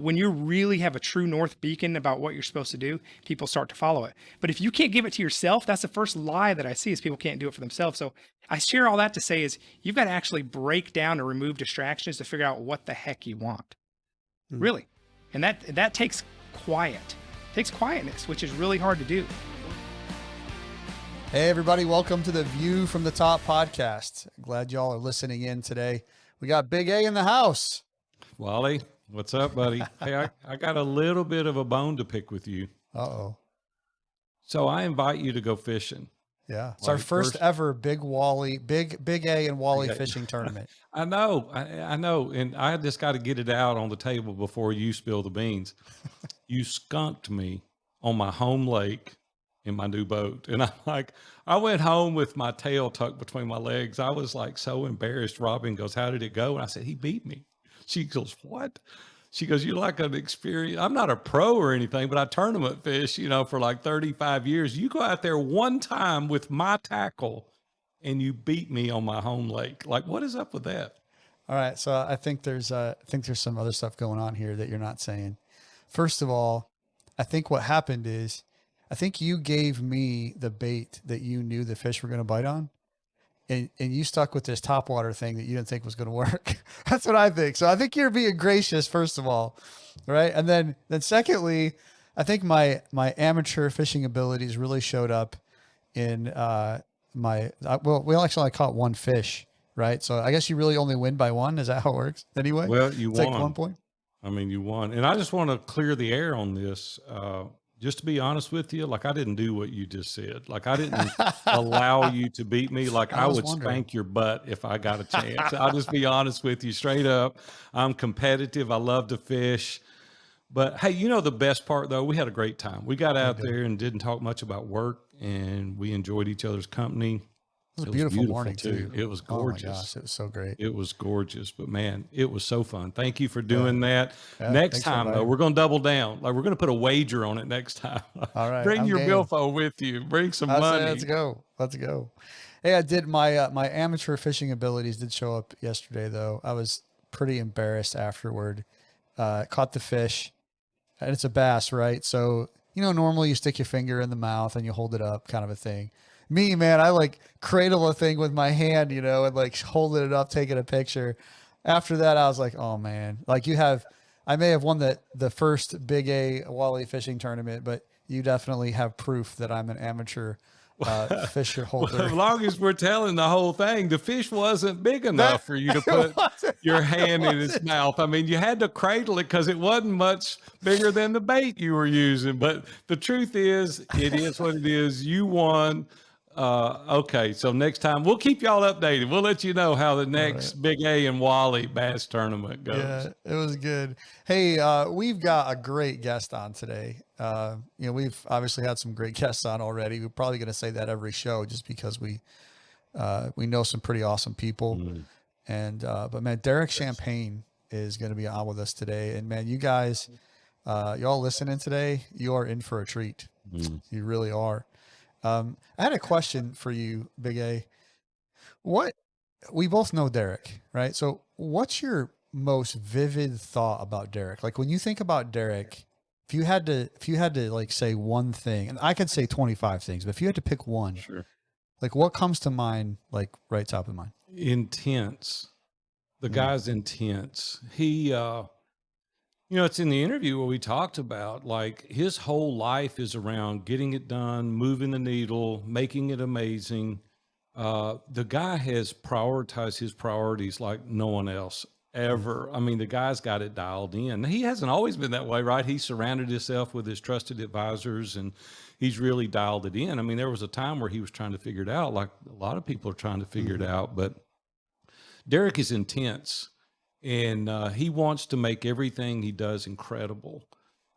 When you really have a true north beacon about what you're supposed to do, people start to follow it. But if you can't give it to yourself, that's the first lie that I see is people can't do it for themselves. So I share all that to say is you've got to actually break down or remove distractions to figure out what the heck you want. Really. And that takes quiet. It takes quietness, which is really hard to do. Hey everybody, welcome to the View from the Top podcast. Glad y'all are listening in today. We got Big A in the house. Wally, what's up, buddy? Hey, I got a little bit of a bone to pick with you. Uh-oh. So I invite you to go fishing. Yeah. It's our first ever Big A and Wally fishing tournament. I know. And I just got to get it out on the table before you spill the beans. You skunked me on my home lake in my new boat. And I'm like, I went home with my tail tucked between my legs. I was like so embarrassed. Robin goes, how did it go? And I said, he beat me. She goes, what? She goes, you're like an experience. I'm not a pro or anything, but I tournament fish, for like 35 years. You go out there one time with my tackle and you beat me on my home lake. Like, what is up with that? All right. So I think there's some other stuff going on here that you're not saying. First of all, I think what happened is, I think you gave me the bait that you knew the fish were going to bite on. And you stuck with this topwater thing that you didn't think was going to work. That's what I think. So I think you're being gracious, first of all. Right. And then secondly, I think my amateur fishing abilities really showed up in we actually only caught one fish. Right. So I guess you really only win by one. Is that how it works anyway? Well, you won. Like 1 point. I mean, you won. And I just want to clear the air on this. Just to be honest with you, like I didn't do what you just said. Like I didn't allow you to beat me. Like I would spank your butt if I got a chance. I'll just be honest with you straight up. I'm competitive. I love to fish. But hey, the best part though, we had a great time. We got out there and didn't talk much about work and we enjoyed each other's company. It was a beautiful morning too. It was gorgeous. Oh my gosh, it was so great. It was gorgeous, but man, it was so fun. Thank you for doing that. Yeah, next time though, we're going to double down. Like we're going to put a wager on it next time. All right. Bring I'm your game. billfold with you. Bring some money. Let's go. Hey, I did my amateur fishing abilities did show up yesterday though. I was pretty embarrassed afterward. Caught the fish and it's a bass, right? So, normally you stick your finger in the mouth and you hold it up kind of a thing. Me, man, I like cradle a thing with my hand, and like holding it up, taking a picture. After that, I was like, oh man, like I may have won the first Big A Wally fishing tournament, but you definitely have proof that I'm an amateur fisher holder. Well, as long as we're telling the whole thing, the fish wasn't big enough for you to put your hand in its mouth. I mean, you had to cradle it because it wasn't much bigger than the bait you were using. But the truth is, it is what it is. You won. Okay, so next time we'll keep y'all updated. We'll let you know how the next Big A and Wally bass tournament goes. Yeah, it was good. Hey, we've got a great guest on today. We've obviously had some great guests on already. We're probably going to say that every show just because we know some pretty awesome people. And but man, Derek Champagne is going to be on with us today. And man, you guys, y'all listening today, you are in for a treat. You really are. I had a question for you, Big A. We both know Derek, right? So what's your most vivid thought about Derek? Like when you think about Derek, if you had to like say one thing, and I could say 25 things, but if you had to pick one, Sure. Like what comes to mind, like right top of mind? Intense. The guy's intense. He, it's in the interview where we talked about like his whole life is around getting it done, moving the needle, making it amazing. The guy has prioritized his priorities like no one else ever. I mean, the guy's got it dialed in. He hasn't always been that way, right? He surrounded himself with his trusted advisors and he's really dialed it in. I mean, there was a time where he was trying to figure it out, like a lot of people are trying to figure it out, but Derek is intense. And he wants to make everything he does incredible.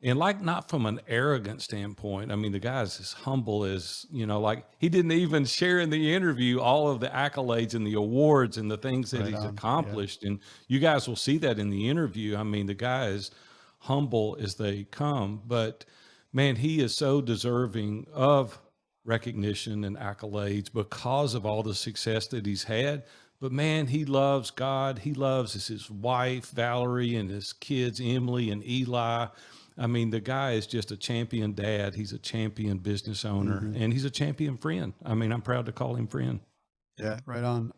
And like, not from an arrogant standpoint. I mean, the guy's as humble as, like he didn't even share in the interview all of the accolades and the awards and the things that he's accomplished. Yeah. And you guys will see that in the interview. I mean, the guy is humble as they come, but man, he is so deserving of recognition and accolades because of all the success that he's had. but man, he loves God. He loves his wife, Valerie, and his kids, Emily and Eli. I mean, the guy is just a champion dad. He's a champion business owner, and he's a champion friend. I mean, I'm proud to call him friend. Yeah, right on.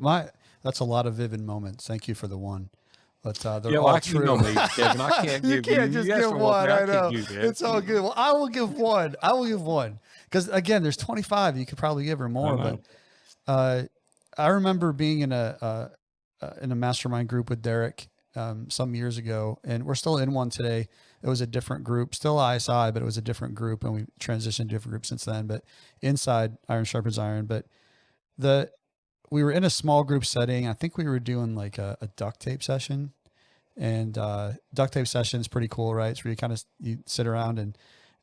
That's a lot of vivid moments. Thank you for the one. But they're Yeah, all well, true. you know me, Kevin. I can't You give can't just asked give for one. I can't know. do that. It's all good. Well, I will give one. I will give one. Because again, there's 25. You could probably give her more. know. But I remember being in a mastermind group with Derek some years ago, and we're still in one today. It was a different group, still ISI, but it was a different group, and we transitioned to different groups since then. But inside Iron Sharpens Iron. But we were in a small group setting. I think we were doing like a duct tape session, and duct tape session is pretty cool, right? It's where you sit around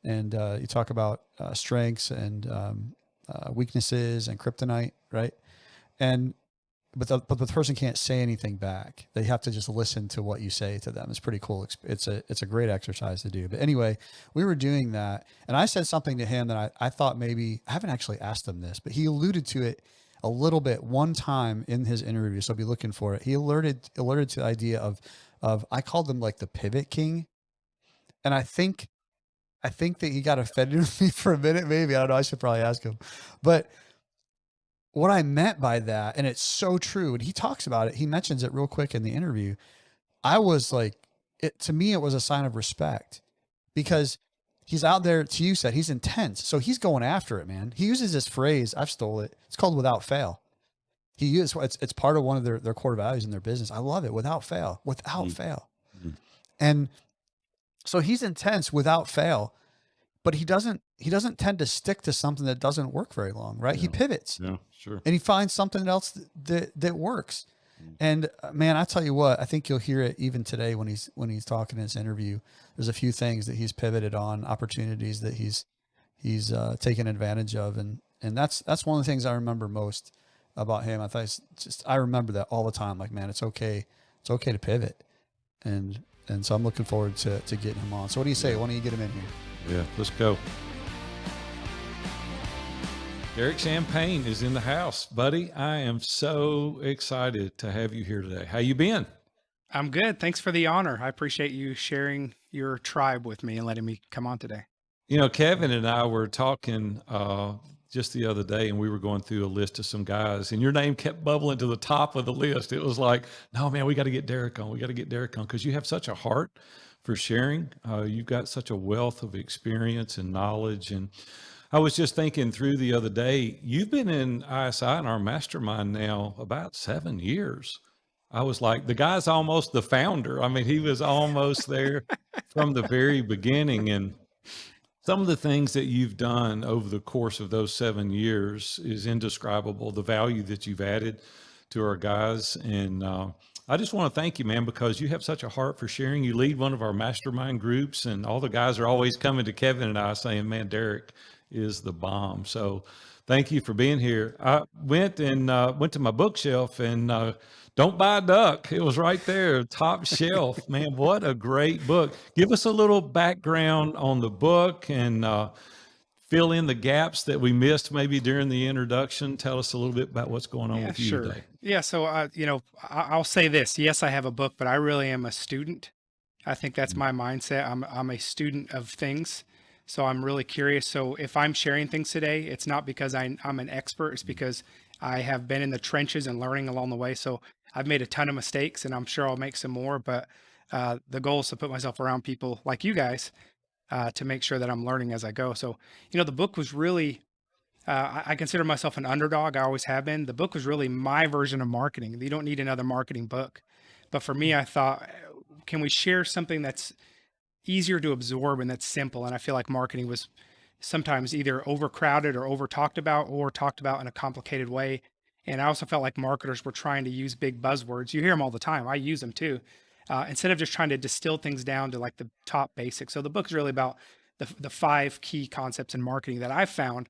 and you talk about strengths and weaknesses and kryptonite, right? But the person can't say anything back. They have to just listen to what you say to them. It's pretty cool. It's a great exercise to do. But anyway, we were doing that, and I said something to him that I thought maybe, I haven't actually asked him this, but he alluded to it a little bit one time in his interview. So I'll be looking for it. He alerted to the idea of I called him like the pivot king. And I think that he got offended with me for a minute. Maybe, I don't know. I should probably ask him, but what I meant by that, and it's so true, and he talks about it, he mentions it real quick in the interview. I was like, to me, it was a sign of respect, because he's out there, to you said, he's intense. So he's going after it, man. He uses this phrase, I've stole it. It's called without fail. It's part of one of their core values in their business. I love it. Without fail, fail. And so he's intense without fail, but he doesn't tend to stick to something that doesn't work very long, right? He pivots. Yeah, sure. And he finds something else that works. And man, I tell you what, I think you'll hear it even today when he's talking in his interview. There's a few things that he's pivoted on, opportunities that he's taken advantage of, and that's one of the things I remember most about him. I remember that all the time. Like, man, it's okay to pivot, and so I'm looking forward to getting him on. So what do you say? Why don't you get him in here? Yeah, let's go. Derek Champagne is in the house, buddy. I am so excited to have you here today. How you been? I'm good. Thanks for the honor. I appreciate you sharing your tribe with me and letting me come on today. You know, Kevin and I were talking just the other day, and we were going through a list of some guys, and your name kept bubbling to the top of the list. It was like, no, man, we got to get Derek on. We got to get Derek on, because you have such a heart for sharing. You've got such a wealth of experience and knowledge. And I was just thinking through the other day, you've been in ISI in our mastermind now about 7 years. I was like, the guy's almost the founder. I mean, he was almost there from the very beginning. And some of the things that you've done over the course of those 7 years is indescribable. The value that you've added to our guys. And I just want to thank you, man, because you have such a heart for sharing. You lead one of our mastermind groups, and all the guys are always coming to Kevin and I saying, man, Derek is the bomb. So thank you for being here. I went to my bookshelf, and Don't Buy a Duck. It was right there, top shelf. Man, what a great book. Give us a little background on the book, and fill in the gaps that we missed maybe during the introduction. Tell us a little bit about what's going on with you today. Yeah. So, I'll say this. Yes, I have a book, but I really am a student. I think that's my mindset. I'm a student of things. So I'm really curious. So if I'm sharing things today, it's not because I'm an expert. It's because I have been in the trenches and learning along the way. So I've made a ton of mistakes, and I'm sure I'll make some more, but the goal is to put myself around people like you guys to make sure that I'm learning as I go. So, the book was really, I consider myself an underdog. I always have been. The book was really my version of marketing. You don't need another marketing book. But for me, I thought, can we share something that's easier to absorb and that's simple? And I feel like marketing was sometimes either overcrowded or over talked about, or talked about in a complicated way. And I also felt like marketers were trying to use big buzzwords. You hear them all the time. I use them too. Instead of just trying to distill things down to like the top basics. So the book is really about the 5 key concepts in marketing that I found.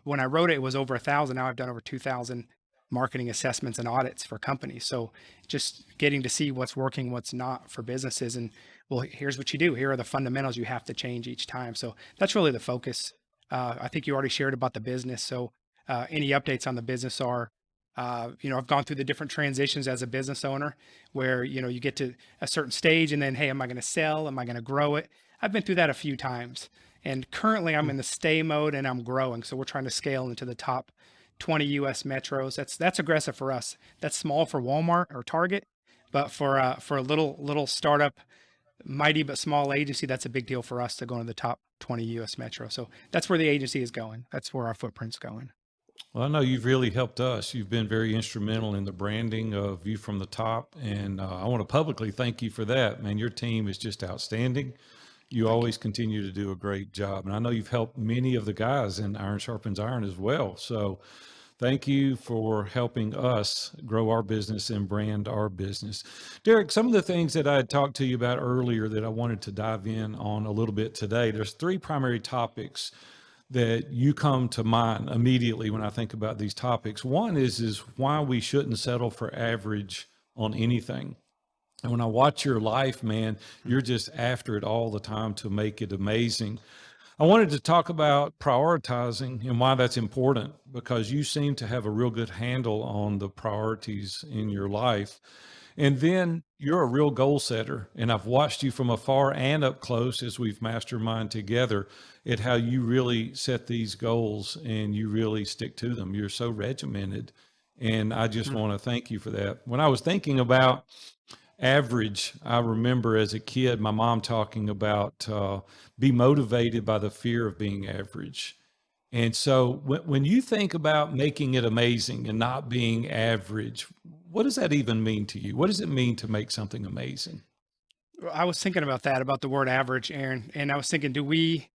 When I wrote it, it was over 1,000. Now I've done over 2,000 marketing assessments and audits for companies. So just getting to see what's working, what's not for businesses. And well, here's what you do. Here are the fundamentals you have to change each time. So that's really the focus. I think you already shared about the business. So any updates on the business are I've gone through the different transitions as a business owner where, you get to a certain stage and then, hey, am I going to sell? Am I going to grow it? I've been through that a few times. And currently I'm in the stay mode and I'm growing. So we're trying to scale into the top 20 US metros. That's aggressive for us. That's small for Walmart or Target, but for a little startup, mighty but small agency, that's a big deal for us to go into the top 20 US metro. So that's where the agency is going. That's where our footprint's going. Well, I know you've really helped us. You've been very instrumental in the branding of View from the Top. And I want to publicly thank you for that. Man, your team is just outstanding. You always continue to do a great job. And I know you've helped many of the guys in Iron Sharpens Iron as well. So thank you for helping us grow our business and brand our business. Derek, some of the things that I had talked to you about earlier that I wanted to dive in on a little bit today, there's three primary topics that you come to mind immediately when I think about these topics. One is why we shouldn't settle for average on anything. And when I watch your life, man, you're just after it all the time to make it amazing. I wanted to talk about prioritizing and why that's important, because you seem to have a real good handle on the priorities in your life. And then you're a real goal setter. And I've watched you from afar and up close as we've mastermind together at how you really set these goals and you really stick to them. You're so regimented. And I just want to thank you for that. When I was thinking about average, I remember as a kid, my mom talking about be motivated by the fear of being average. And so when you think about making it amazing and not being average, what does that even mean to you? What does it mean to make something amazing? I was thinking about that, about the word average, Aaron. And I was thinking, do we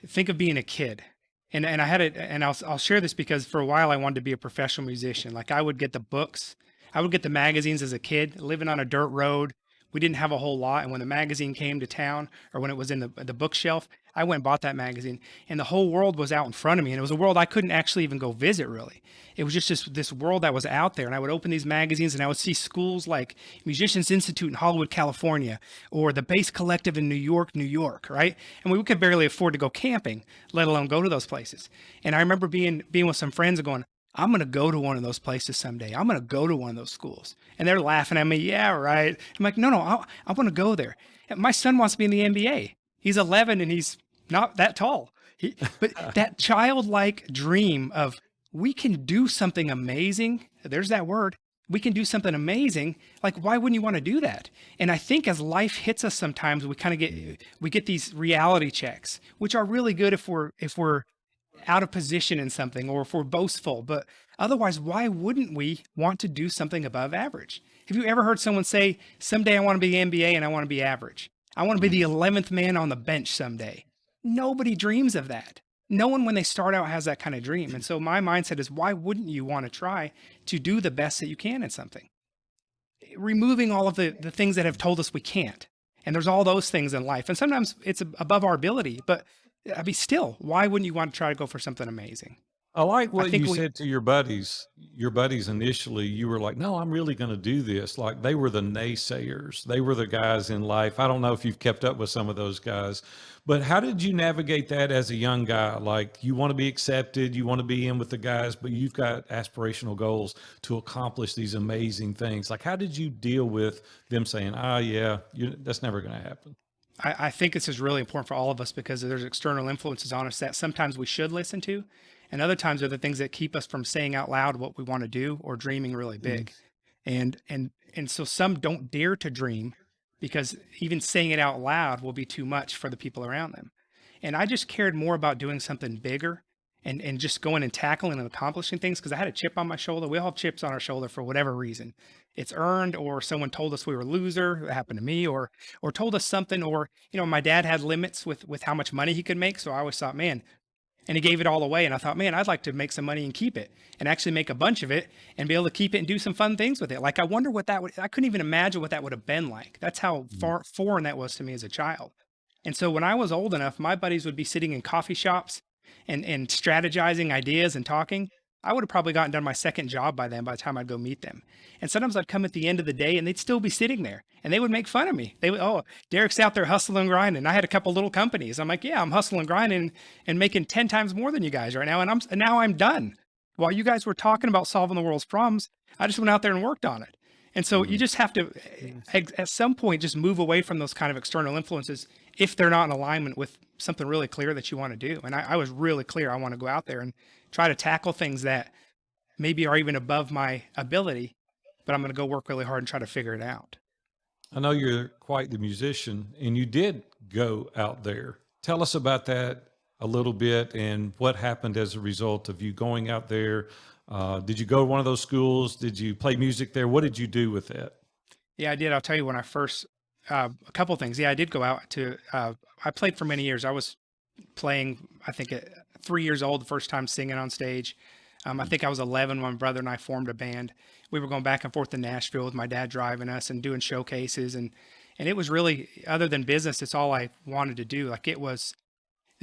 think of being a kid? And I had it, and I'll share this because for a while I wanted to be a professional musician. Like I would get the books, I would get the magazines as a kid, living on a dirt road. We didn't have a whole lot. And when the magazine came to town or when it was in the bookshelf, I went and bought that magazine and the whole world was out in front of me. And it was a world I couldn't actually even go visit really. It was just this world that was out there. And I would open these magazines and I would see schools like Musicians Institute in Hollywood, California, or the Bass Collective in New York, right? And we could barely afford to go camping, let alone go to those places. And I remember being with some friends and going, I'm going to go to one of those places someday. I'm going to go to one of those schools. And they're laughing at me. Yeah, right. I'm like, no, I want to go there. And my son wants to be in the NBA. He's 11 and he's not that tall. But that childlike dream of we can do something amazing. There's that word. We can do something amazing. Like, why wouldn't you want to do that? And I think as life hits us sometimes, we kind of get these reality checks, which are really good if we're out of position in something or if we're boastful, but otherwise, why wouldn't we want to do something above average? Have you ever heard someone say, someday I want to be NBA and I want to be average? I want to be the 11th man on the bench someday. Nobody dreams of that. No one when they start out has that kind of dream. And so my mindset is, why wouldn't you want to try to do the best that you can in something? Removing all of the things that have told us we can't. And there's all those things in life. And sometimes it's above our ability, but I mean, still, why wouldn't you want to try to go for something amazing? I like what you said to your buddies initially. You were like, no, I'm really going to do this. Like they were the naysayers. They were the guys in life. I don't know if you've kept up with some of those guys, but how did you navigate that as a young guy? Like you want to be accepted, you want to be in with the guys, but you've got aspirational goals to accomplish these amazing things. Like, how did you deal with them saying, that's never going to happen? I think this is really important for all of us because there's external influences on us that sometimes we should listen to. And other times are the things that keep us from saying out loud what we want to do or dreaming really big. And so some don't dare to dream because even saying it out loud will be too much for the people around them. And I just cared more about doing something bigger and just going and tackling and accomplishing things because I had a chip on my shoulder. We all have chips on our shoulder for whatever reason. It's earned, or someone told us we were a loser. It happened to me, or told us something, or, my dad had limits with how much money he could make. So I always thought, man, and he gave it all away. And I thought, man, I'd like to make some money and keep it and actually make a bunch of it and be able to keep it and do some fun things with it. Like, I wonder what I couldn't even imagine what that would have been like. That's how foreign that was to me as a child. And so when I was old enough, my buddies would be sitting in coffee shops and strategizing ideas and talking. I would have probably gotten done my second job by then by the time I'd go meet them. And sometimes I'd come at the end of the day and they'd still be sitting there and they would make fun of me. They would, oh, Derek's out there hustling and grinding. I had a couple little companies. I'm like, yeah, I'm hustling and grinding and making 10 times more than you guys right now. And now I'm done. while you guys were talking about solving the world's problems, I just went out there and worked on it. And so you just have to, at some point, just move away from those kind of external influences if they're not in alignment with something really clear that you want to do. And I was really clear. I want to go out there and try to tackle things that maybe are even above my ability, but I'm going to go work really hard and try to figure it out. I know you're quite the musician, and you did go out there. Tell us about that a little bit and what happened as a result of you going out there. Did you go to one of those schools? Did you play music there? What did you do with that? Yeah, I did. I'll tell you when I first, a couple of things. Yeah, I did go out to, I played for many years. I was playing, I think at 3 years old, the first time singing on stage. I think I was 11 when my brother and I formed a band. We were going back and forth to Nashville with my dad driving us and doing showcases. And it was really, other than business, it's all I wanted to do. Like there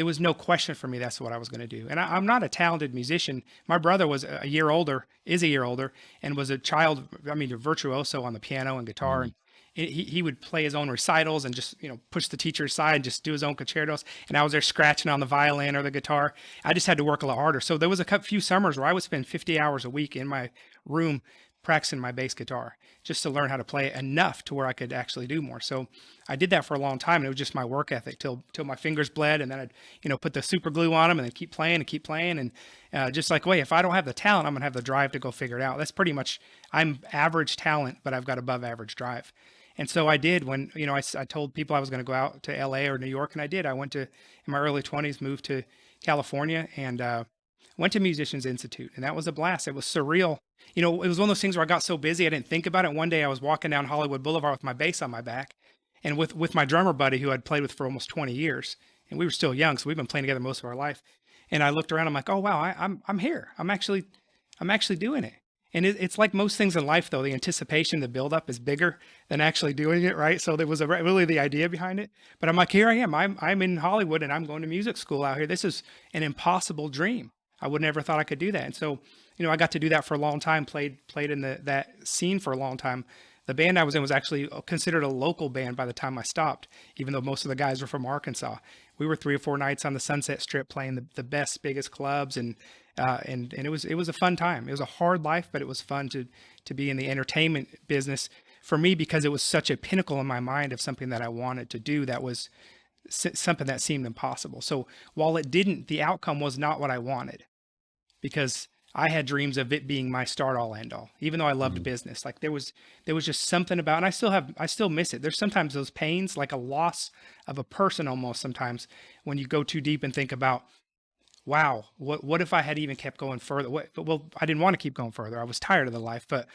was no question for me that's what I was going to do. And I'm not a talented musician. My brother was a year older, is a year older, and was a virtuoso on the piano and guitar. And he would play his own recitals and just, push the teacher aside and just do his own concertos. And I was there scratching on the violin or the guitar. I just had to work a lot harder. So there was a few summers where I would spend 50 hours a week in my room practicing my bass guitar just to learn how to play it enough to where I could actually do more. So I did that for a long time, and it was just my work ethic till my fingers bled, and then I'd put the super glue on them and then keep playing. And just like, wait, if I don't have the talent, I'm gonna have the drive to go figure it out. That's pretty much, I'm average talent, but I've got above average drive. And so I did when, I told people I was going to go out to LA or New York, and I did. I went to, in my early 20s, moved to California and went to Musicians Institute, and that was a blast. It was surreal. It was one of those things where I got so busy I didn't think about it. One day I was walking down Hollywood Boulevard with my bass on my back and with my drummer buddy who I'd played with for almost 20 years. And we were still young, so we've been playing together most of our life. And I looked around, I'm like, oh, wow, I'm here. I'm actually doing it. And it's like most things in life, though, the anticipation, the buildup is bigger than actually doing it, right? So there was really the idea behind it. But I'm like, here I am. I'm in Hollywood, and I'm going to music school out here. This is an impossible dream. I would never thought I could do that. And so, I got to do that for a long time, played in that scene for a long time. The band I was in was actually considered a local band by the time I stopped, even though most of the guys were from Arkansas. We were 3 or 4 nights on the Sunset Strip playing the best, biggest clubs, and it was a fun time. It was a hard life, but it was fun to be in the entertainment business for me because it was such a pinnacle in my mind of something that I wanted to do that was something that seemed impossible. So while the outcome was not what I wanted, because I had dreams of it being my start all end all, even though I loved business. Like there was just something about, and I still miss it. There's sometimes those pains, like a loss of a person almost sometimes when you go too deep and think about, wow, what if I had even kept going further? Well, I didn't want to keep going further. I was tired of the life, but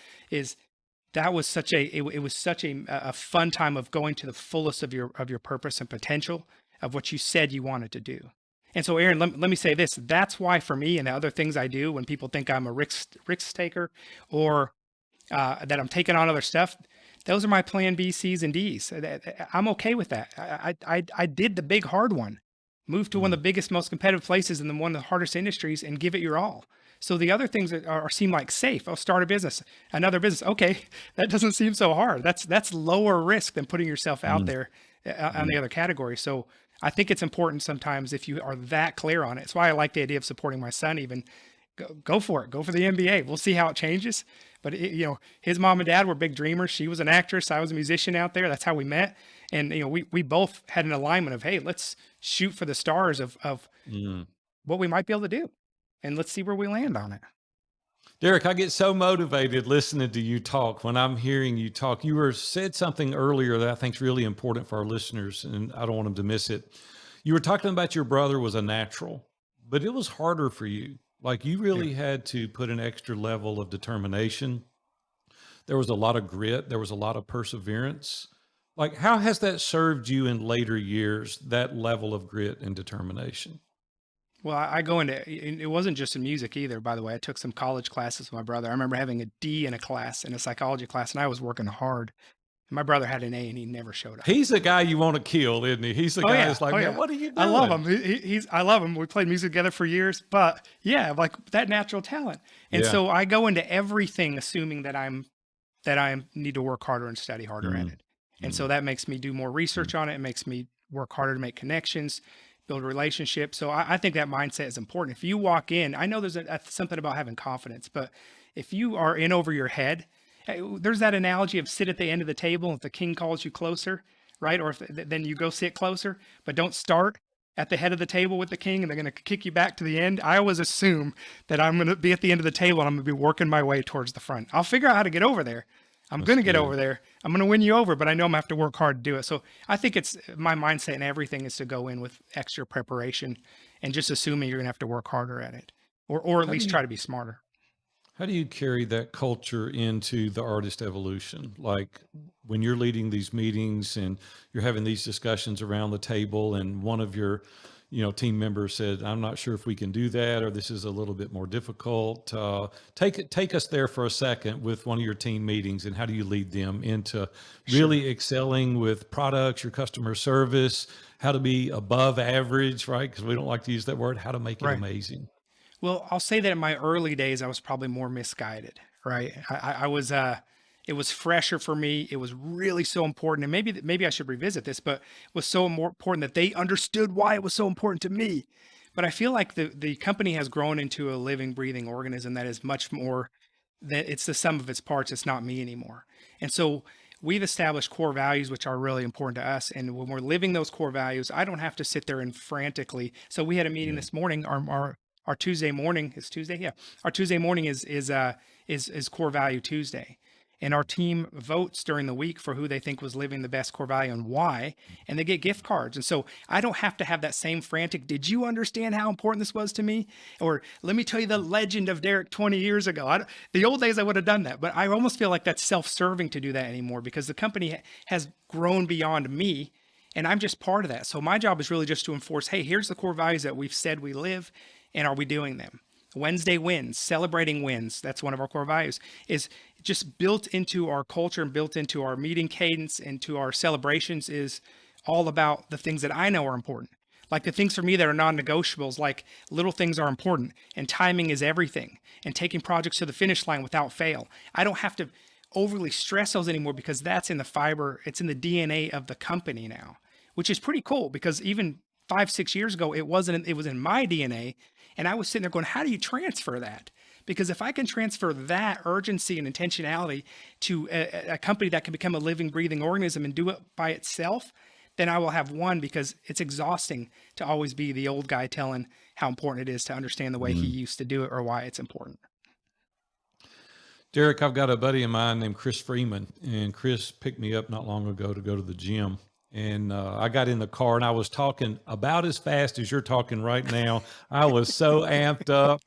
that was such a fun time of going to the fullest of your purpose and potential of what you said you wanted to do. And so, Aaron, let me say this. That's why for me and the other things I do, when people think I'm a risk taker or that I'm taking on other stuff, those are my plan B, C's, and D's. I'm okay with that. I did the big hard one, move to one of the biggest, most competitive places in one of the hardest industries and give it your all. So the other things that seem like safe. I'll start a business, another business. Okay, that doesn't seem so hard. That's lower risk than putting yourself out there on the other category. So I think it's important sometimes if you are that clear on it. It's why I like the idea of supporting my son. Even go for it. Go for the MBA. We'll see how it changes. But his mom and dad were big dreamers. She was an actress. I was a musician out there. That's how we met. And we both had an alignment of, hey, let's shoot for the stars of what we might be able to do, and let's see where we land on it. Derek, I get so motivated listening to you talk. When I'm hearing you talk, you said something earlier that I think is really important for our listeners, and I don't want them to miss it. You were talking about your brother was a natural, but it was harder for you. Like you really had to put an extra level of determination. There was a lot of grit. There was a lot of perseverance. Like, how has that served you in later years, that level of grit and determination? Well, I go into, it wasn't just in music either, by the way. I took some college classes with my brother. I remember having a D in a psychology class, and I was working hard. And my brother had an A, and he never showed up. He's the guy you want to kill, isn't he? He's the guy that's like, man, what are you doing? I love him. I love him. We played music together for years, but yeah, like that natural talent. And so I go into everything assuming that I need to work harder and study harder at it. And so that makes me do more research on it. It makes me work harder to make connections, build relationships. So I think that mindset is important. If you walk in, I know there's something about having confidence, but if you are in over your head, there's that analogy of sit at the end of the table. If the king calls you closer, right? Or if then you go sit closer, but don't start at the head of the table with the king and they're going to kick you back to the end. I always assume that I'm going to be at the end of the table and I'm going to be working my way towards the front. I'll figure out how to get over there. I'm going to get over there. I'm going to win you over, but I know I'm going to have to work hard to do it. So I think it's my mindset and everything is to go in with extra preparation and just assuming you're going to have to work harder at it or at least try to be smarter. How do you carry that culture into the artist evolution? Like when you're leading these meetings and you're having these discussions around the table and one of your, team members said, I'm not sure if we can do that, or this is a little bit more difficult. Take us there for a second with one of your team meetings, and how do you lead them into really excelling with products, your customer service, how to be above average, right? Because we don't like to use that word, how to make it amazing. Well, I'll say that in my early days, I was probably more misguided, right? I was, it was fresher for me. It was really so important. And maybe I should revisit this, but it was so more important that they understood why it was so important to me. But I feel like the company has grown into a living, breathing organism that is much more that it's the sum of its parts. It's not me anymore. And so we've established core values, which are really important to us. And when we're living those core values, I don't have to sit there and frantically. So we had a meeting this morning, our Tuesday morning is Tuesday. Yeah. Our Tuesday morning is Core Value Tuesday. And our team votes during the week for who they think was living the best core value and why, and they get gift cards. And so I don't have to have that same frantic, did you understand how important this was to me? Or let me tell you the legend of Derek 20 years ago. The old days I would have done that, but I almost feel like that's self-serving to do that anymore because the company has grown beyond me and I'm just part of that. So my job is really just to enforce, hey, here's the core values that we've said we live, and are we doing them? Wednesday wins, celebrating wins. That's one of our core values, is just built into our culture and built into our meeting cadence, into our celebrations, is all about the things that I know are important. Like the things for me that are non-negotiables, like little things are important and timing is everything and taking projects to the finish line without fail. I don't have to overly stress those anymore because that's in the fiber, it's in the DNA of the company now, which is pretty cool because even 5-6 years ago, it was in my DNA. And I was sitting there going, how do you transfer that? Because if I can transfer that urgency and intentionality to a company that can become a living, breathing organism and do it by itself, then I will have won, because it's exhausting to always be the old guy telling how important it is to understand the way he used to do it or why it's important. Derek, I've got a buddy of mine named Chris Freeman, and Chris picked me up not long ago to go to the gym. And I got in the car and I was talking about as fast as you're talking right now. I was so amped up.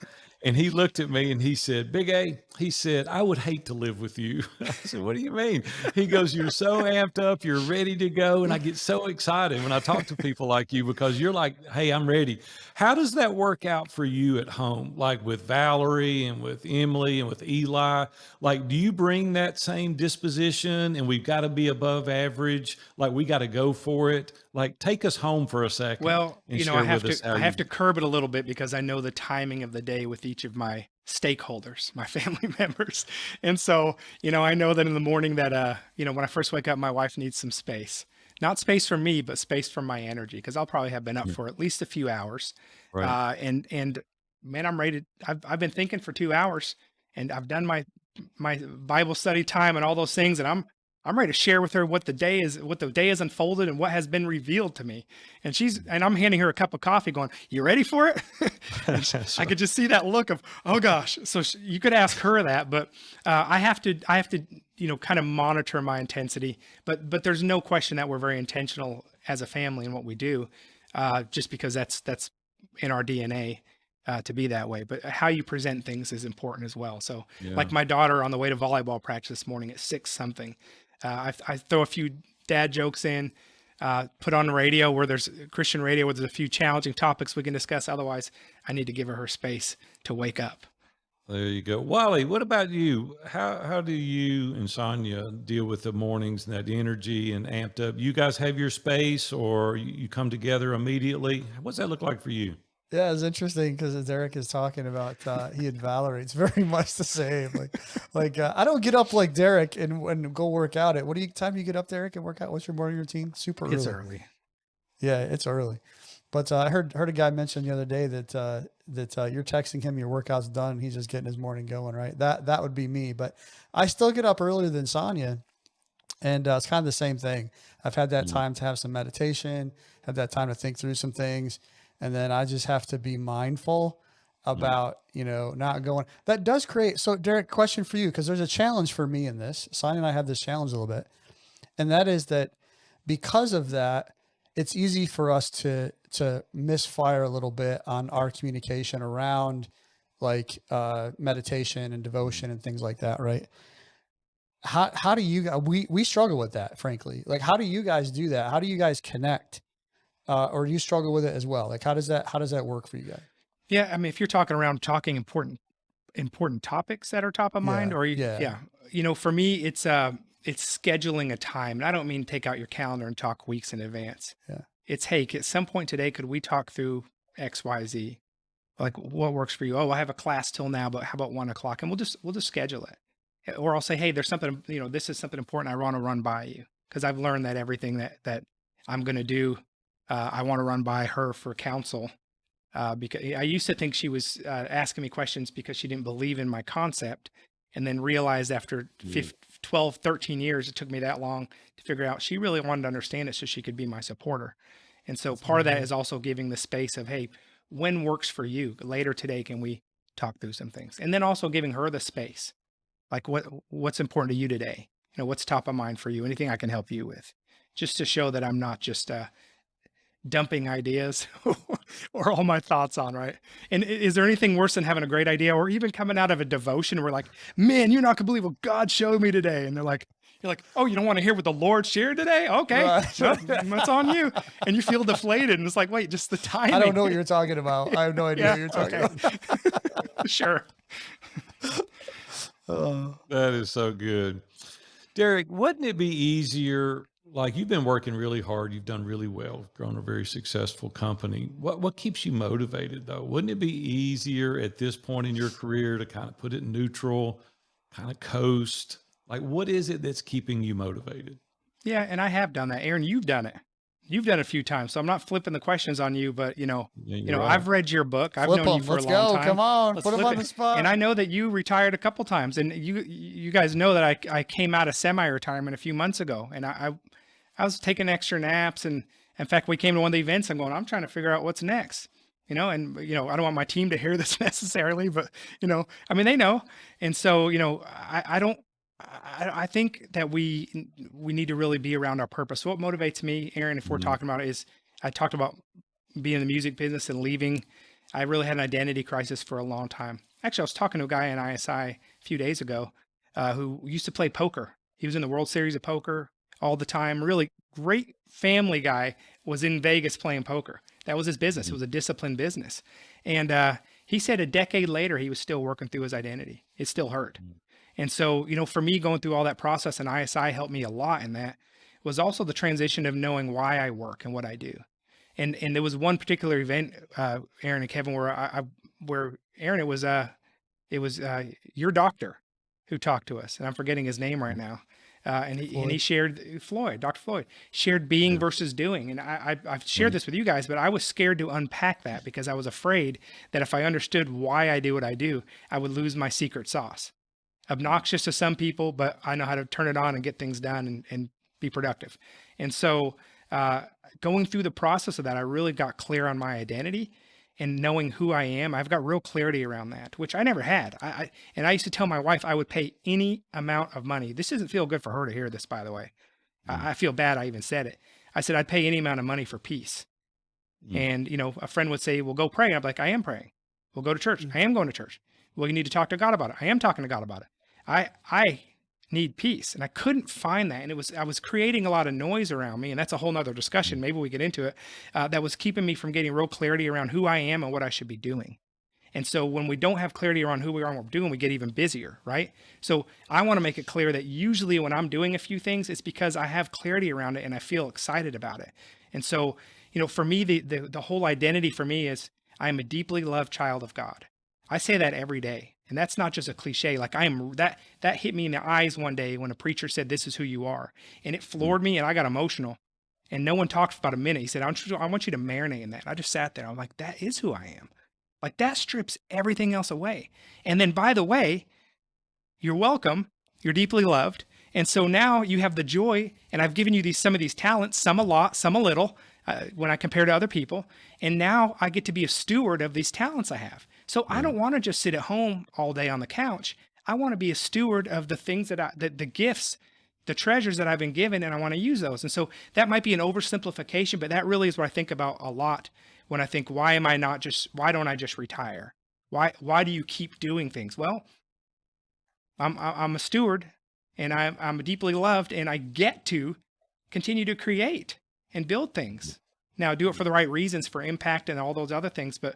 And he looked at me and he said, Big A, he said, I would hate to live with you. I said, what do you mean? He goes, you're so amped up, you're ready to go. And I get so excited when I talk to people like you, because you're like, hey, I'm ready. How does that work out for you at home? Like with Valerie and with Emily and with Eli, like, do you bring that same disposition and we've got to be above average? Like we got to go for it. Like take us home for a second. Well, I have to curb it a little bit because I know the timing of the day with each of my stakeholders, my family members. And so, I know that in the morning that, when I first wake up, my wife needs some space, not space for me, but space for my energy. Cause I'll probably have been up for at least a few hours. Right. And man, I'm ready. I've been thinking for 2 hours and I've done my Bible study time and all those things. And I'm ready to share with her what the day has unfolded and what has been revealed to me. And I'm handing her a cup of coffee going, you ready for it? I could just see that look of, oh gosh. So you could ask her that, but I have to, kind of monitor my intensity, but there's no question that we're very intentional as a family in what we do, just because that's in our DNA. To be that way, but how you present things is important as well. So like my daughter on the way to volleyball practice this morning at 6 something, I throw a few dad jokes in, put on the radio where there's Christian radio, where there's a few challenging topics we can discuss. Otherwise I need to give her space to wake up. There you go. Wally, what about you? How do you and Sonia deal with the mornings and that energy and amped up? You guys have your space or you come together immediately? What's that look like for you? Yeah, it's interesting because as Derek is talking about he and Valerie, it's very much the same. Like I don't get up like Derek and go work out. What time do you get up, Derek, and work out? What's your morning routine? Super early. It's early. Yeah, it's early. But I heard a guy mention the other day that you're texting him your workout's done. He's just getting his morning going, right? That would be me. But I still get up earlier than Sonia, and it's kind of the same thing. I've had that time to have some meditation, had that time to think through some things, and then I just have to be mindful about not going. That does create. So Derek, question for you, because there's a challenge for me in this. Sonia and I have this challenge a little bit, and that is that because of that, it's easy for us to misfire a little bit on our communication around like meditation and devotion and things like that, right? How do you we struggle with that, frankly? Like, how do you guys do that? How do you guys connect? Or do you struggle with it as well? Like, how does that work for you guys? Yeah, I mean, if you're talking important topics that are top of mind, or yeah. for me, it's scheduling a time. And I don't mean take out your calendar and talk weeks in advance. Yeah. It's, hey, at some point today, could we talk through X, Y, Z? Like, what works for you? Oh, I have a class till now, but how about 1:00? And we'll just schedule it. Or I'll say, hey, there's something, this is something important I want to run by you, because I've learned that everything that I'm going to do, I want to run by her for counsel. Because I used to think she was asking me questions because she didn't believe in my concept, and then realized after 12, 13 years, it took me that long to figure out she really wanted to understand it so she could be my supporter. And so part of that is also giving the space of, hey, when works for you? Later today, can we talk through some things? And then also giving her the space. Like, what's important to you today? What's top of mind for you? Anything I can help you with? Just to show that I'm not just dumping ideas or all my thoughts on, right? And is there anything worse than having a great idea, or even coming out of a devotion where like, man, you're not gonna believe what God showed me today? And you're like, oh, you don't want to hear what the Lord shared today? Okay, Right. well, that's on you. And you feel deflated, and it's like, wait, just the timing. I don't know what you're talking about. I have no idea what you're talking about. Sure. That is so good. Derek, wouldn't it be easier? Like, you've been working really hard. You've done really well, grown a very successful company. What keeps you motivated, though? Wouldn't it be easier at this point in your career to kind of put it neutral, kind of coast? Like, what is it that's keeping you motivated? Yeah, and I have done that. Aaron, you've done it. You've done it a few times. So I'm not flipping the questions on you, but Right. I've read your book. I've Flip known you them. for Let's a long go. time. Come on. Let's Put them flip on it. the spot. And I know that you retired a couple times, and you guys know that I came out of semi-retirement a few months ago, and I was taking extra naps, and in fact, we came to one of the events. I'm going, I'm trying to figure out what's next, and I don't want my team to hear this necessarily, but I mean, they know. And so, I think that we need to really be around our purpose. So what motivates me, Aaron, if we're talking about it, is I talked about being in the music business and leaving. I really had an identity crisis for a long time. Actually, I was talking to a guy in ISI a few days ago who used to play poker. He was in the World Series of Poker all the time. Really great family guy, was in Vegas playing poker. That was his business. It was a disciplined business. And he said a decade later, he was still working through his identity. It still hurt. And so, for me, going through all that process, and ISI helped me a lot in that, was also the transition of knowing why I work and what I do. And there was one particular event, Aaron and Kevin, where Aaron, it was your doctor who talked to us, and I'm forgetting his name right now. And he shared, Dr. Floyd shared being versus doing. And I've shared this with you guys, but I was scared to unpack that because I was afraid that if I understood why I do what I do, I would lose my secret sauce. Obnoxious to some people, but I know how to turn it on and get things done and be productive. And so going through the process of that, I really got clear on my identity and knowing who I am. I've got real clarity around that, which I never had. I used to tell my wife I would pay any amount of money. This doesn't feel good for her to hear this, by the way. I feel bad I even said it. I said I'd pay any amount of money for peace. And, a friend would say, well, go pray. And I'm like, I am praying. We'll go to church. I am going to church. Well, you need to talk to God about it. I am talking to God about it. I need peace. And I couldn't find that. And I was creating a lot of noise around me. And that's a whole nother discussion. Maybe we get into it. That was keeping me from getting real clarity around who I am and what I should be doing. And so when we don't have clarity around who we are and what we're doing, we get even busier, right? So I want to make it clear that usually when I'm doing a few things, it's because I have clarity around it and I feel excited about it. And so, for me, the whole identity for me is I am a deeply loved child of God. I say that every day. And that's not just a cliche. Like that hit me in the eyes one day when a preacher said, this is who you are. And it floored me and I got emotional. And no one talked for about a minute. He said, I want you to marinate in that. I just sat there. I'm like, that is who I am. Like that strips everything else away. And then, by the way, you're welcome. You're deeply loved. And so now you have the joy, and I've given you some of these talents, some a lot, some a little, when I compare to other people. And now I get to be a steward of these talents I have. So I don't want to just sit at home all day on the couch. I want to be a steward of the things the gifts, the treasures that I've been given, and I want to use those. And so that might be an oversimplification, but that really is what I think about a lot when I think, why don't I just retire? Why do you keep doing things? Well, I'm a steward, and I'm deeply loved, and I get to continue to create and build things. Now, do it for the right reasons, for impact and all those other things. But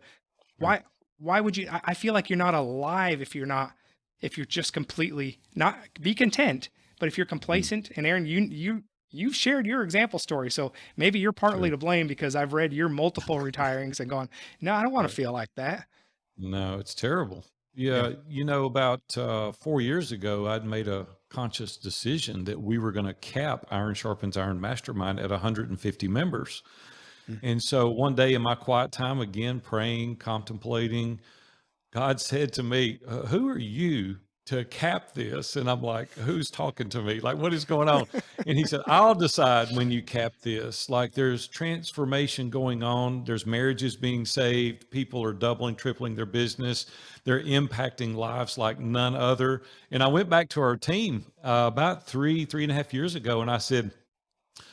why would you? I feel like you're not alive if you're just completely not. Be content. But if you're complacent, and Aaron, you've shared your example story, so maybe you're partly to blame, because I've read your multiple retirings and gone, no, I don't want to feel like that. No, it's terrible. Yeah. About 4 years ago, I'd made a conscious decision that we were going to cap Iron Sharpens Iron Mastermind at 150 members. And so one day in my quiet time, again, praying, contemplating, God said to me, who are you to cap this? And I'm like, who's talking to me? Like, what is going on? And he said, I'll decide when you cap this. Like, there's transformation going on. There's marriages being saved. People are doubling, tripling their business. They're impacting lives like none other. And I went back to our team about 3.5 years ago, and I said,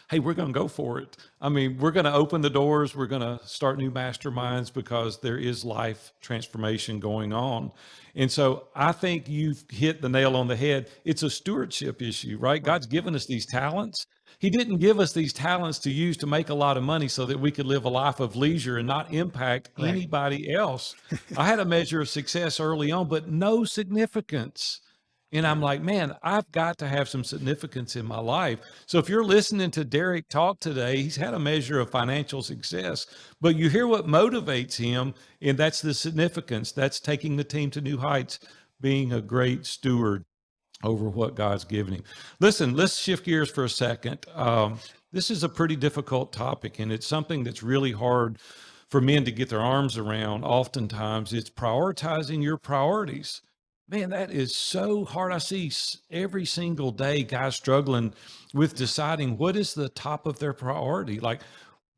hey, we're going to go for it. I mean, we're going to open the doors. We're going to start new masterminds, because there is life transformation going on. And so I think you've hit the nail on the head. It's a stewardship issue, right? God's given us these talents. He didn't give us these talents to use to make a lot of money so that we could live a life of leisure and not impact anybody else. I had a measure of success early on, but no significance. And I'm like, man, I've got to have some significance in my life. So if you're listening to Derek talk today, he's had a measure of financial success, but you hear what motivates him, and that's the significance. That's taking the team to new heights, being a great steward over what God's given him. Listen, let's shift gears for a second. This is a pretty difficult topic, and it's something that's really hard for men to get their arms around. Oftentimes, it's prioritizing your priorities. Man, that is so hard. I see every single day guys struggling with deciding what is the top of their priority. Like,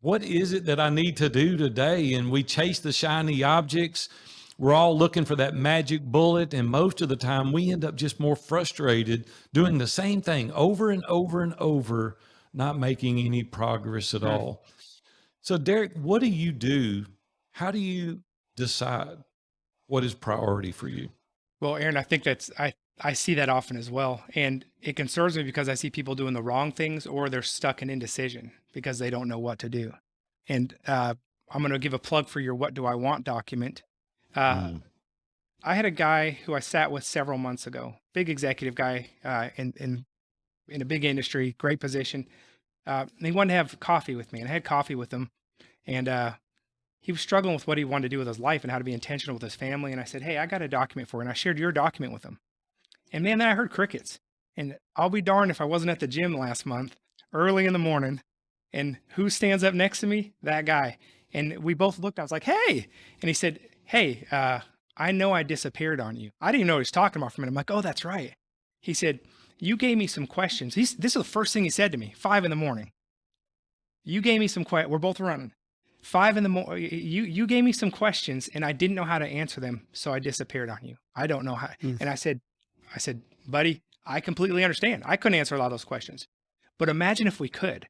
what is it that I need to do today? And we chase the shiny objects. We're all looking for that magic bullet. And most of the time we end up just more frustrated doing the same thing over and over and over, not making any progress at all. So Derek, what do you do? How do you decide what is priority for you? Well, Aaron, I think I see that often as well. And it concerns me because I see people doing the wrong things, or they're stuck in indecision because they don't know what to do. And I'm going to give a plug for your What Do I Want document. I had a guy who I sat with several months ago, big executive guy in a big industry, great position. And he wanted to have coffee with me, and I had coffee with him. And he was struggling with what he wanted to do with his life and how to be intentional with his family. And I said, hey, I got a document for you. And I shared your document with him. And man, then I heard crickets. And I'll be darned if I wasn't at the gym last month, early in the morning. And who stands up next to me? That guy. And we both looked. I was like, hey. And he said, hey, I know I disappeared on you. I didn't even know what he was talking about for a minute. I'm like, oh, that's right. He said, you gave me some questions. This is the first thing he said to me, 5 a.m. You gave me some questions. We're both running. 5 a.m. You gave me some questions, and I didn't know how to answer them, so I disappeared on you. I don't know how. And I said, buddy, I completely understand. I couldn't answer a lot of those questions, but imagine if we could.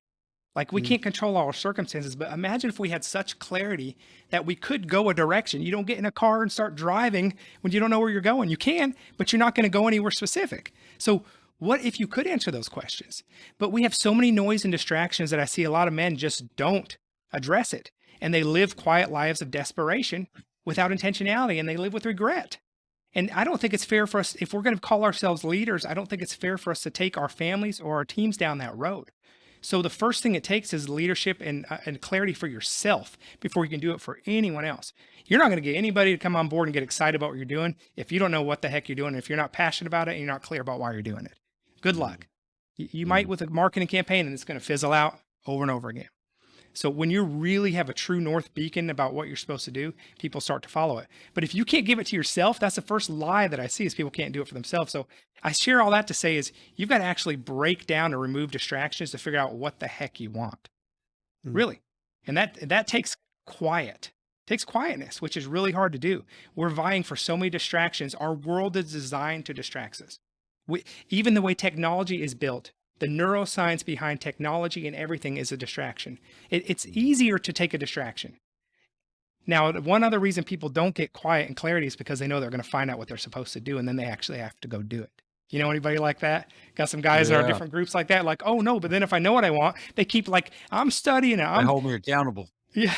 Like, we can't control our circumstances, but imagine if we had such clarity that we could go a direction. You don't get in a car and start driving when you don't know where you're going. You can, but you're not going to go anywhere specific. So what if you could answer those questions? But we have so many noise and distractions that I see a lot of men just don't address it. And they live quiet lives of desperation without intentionality, and they live with regret. And I don't think it's fair for us, if we're going to call ourselves leaders, I don't think it's fair for us to take our families or our teams down that road. So the first thing it takes is leadership and clarity for yourself before you can do it for anyone else. You're not going to get anybody to come on board and get excited about what you're doing if you don't know what the heck you're doing, if you're not passionate about it and you're not clear about why you're doing it. Good luck. You might with a marketing campaign and it's going to fizzle out, over and over again. So when you really have a true north beacon about what you're supposed to do, people start to follow it. But if you can't give it to yourself, that's the first lie that I see is people can't do it for themselves. So I share all that to say is you've got to actually break down and remove distractions to figure out what the heck you want. Really. And that takes quiet. Takes quietness, which is really hard to do. We're vying for so many distractions. Our world is designed to distract us. Even the way technology is built, the neuroscience behind technology and everything is a distraction. It's easier to take a distraction. Now, one other reason people don't get quiet and clarity is because they know they're going to find out what they're supposed to do, and then they actually have to go do it. You know anybody like that? Got some guys that are different groups like that, like, oh no, but then if I know what I want, they keep like, I'm studying it. They hold me accountable. Yeah.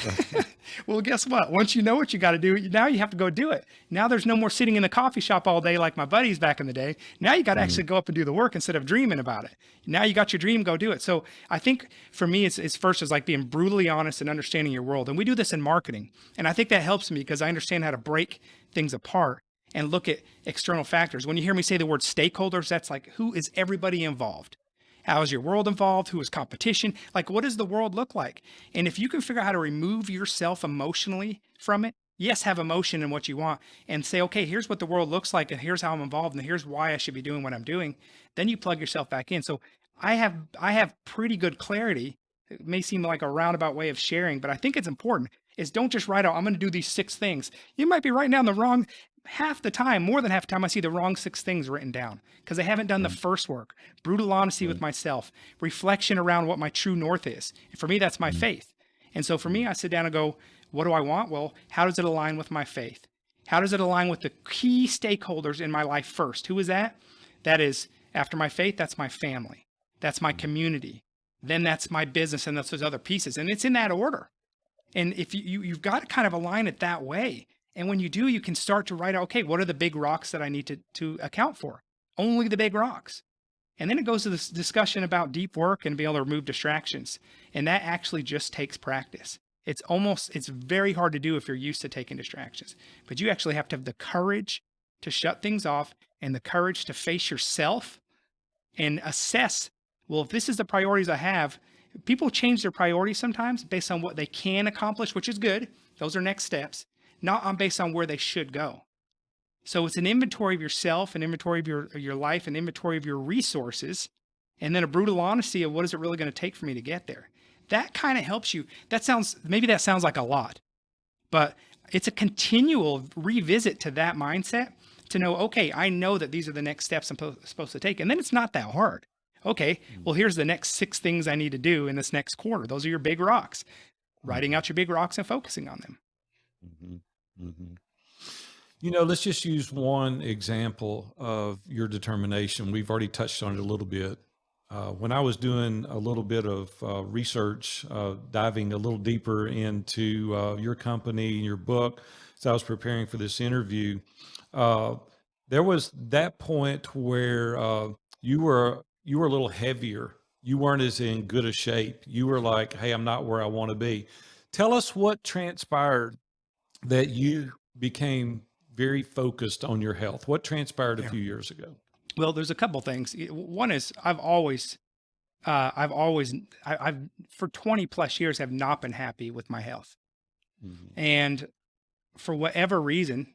Well, guess what? Once you know what you got to do, now you have to go do it. Now there's no more sitting in the coffee shop all day like my buddies back in the day. Now you got to actually go up and do the work instead of dreaming about it. Now you got your dream, go do it. So I think for me, it's first is like being brutally honest and understanding your world. And we do this in marketing. And I think that helps me because I understand how to break things apart and look at external factors. When you hear me say the word stakeholders, that's like, who is everybody involved? How is your world involved? Who is competition? Like, what does the world look like? And if you can figure out how to remove yourself emotionally from it, yes, have emotion in what you want and say, okay, here's what the world looks like and here's how I'm involved and here's why I should be doing what I'm doing. Then you plug yourself back in. So I have pretty good clarity. It may seem like a roundabout way of sharing, but I think it's important is don't just write out, I'm going to do these 6 things. You might be writing down the wrong half the time, more than half the time, I see the wrong 6 things written down because I haven't done the first work. Brutal honesty with myself, reflection around what my true north is. And for me, that's my faith. And so for me, I sit down and go, what do I want? Well, how does it align with my faith? How does it align with the key stakeholders in my life first? Who is that? That is, after my faith, that's my family. That's my community. Then that's my business and that's those other pieces. And it's in that order. And if you've got to kind of align it that way. And when you do, you can start to write out, okay, what are the big rocks that I need to account for? Only the big rocks. And then it goes to this discussion about deep work and being able to remove distractions. And that actually just takes practice. It's very hard to do if you're used to taking distractions. But you actually have to have the courage to shut things off and the courage to face yourself and assess, well, if this is the priorities I have, people change their priorities sometimes based on what they can accomplish, which is good. Those are next steps, not on based on where they should go. So it's an inventory of yourself, an inventory of your life, an inventory of your resources, and then a brutal honesty of what is it really going to take for me to get there. That kind of helps you. Maybe that sounds like a lot, but it's a continual revisit to that mindset to know, okay, I know that these are the next steps I'm supposed to take. And then it's not that hard. Okay, well, here's the next 6 things I need to do in this next quarter. Those are your big rocks. Writing out your big rocks and focusing on them. Mm-hmm. Mm-hmm. You know, let's just use one example of your determination. We've already touched on it a little bit. When I was doing a little bit of research, diving a little deeper into your company and your book, as I was preparing for this interview, there was that point where you were a little heavier. You weren't as in good a shape. You were like, hey, I'm not where I want to be. Tell us what transpired that you became very focused on your health. What transpired a few years ago? Well, there's a couple things. One is I've for 20 plus years have not been happy with my health. Mm-hmm. And for whatever reason,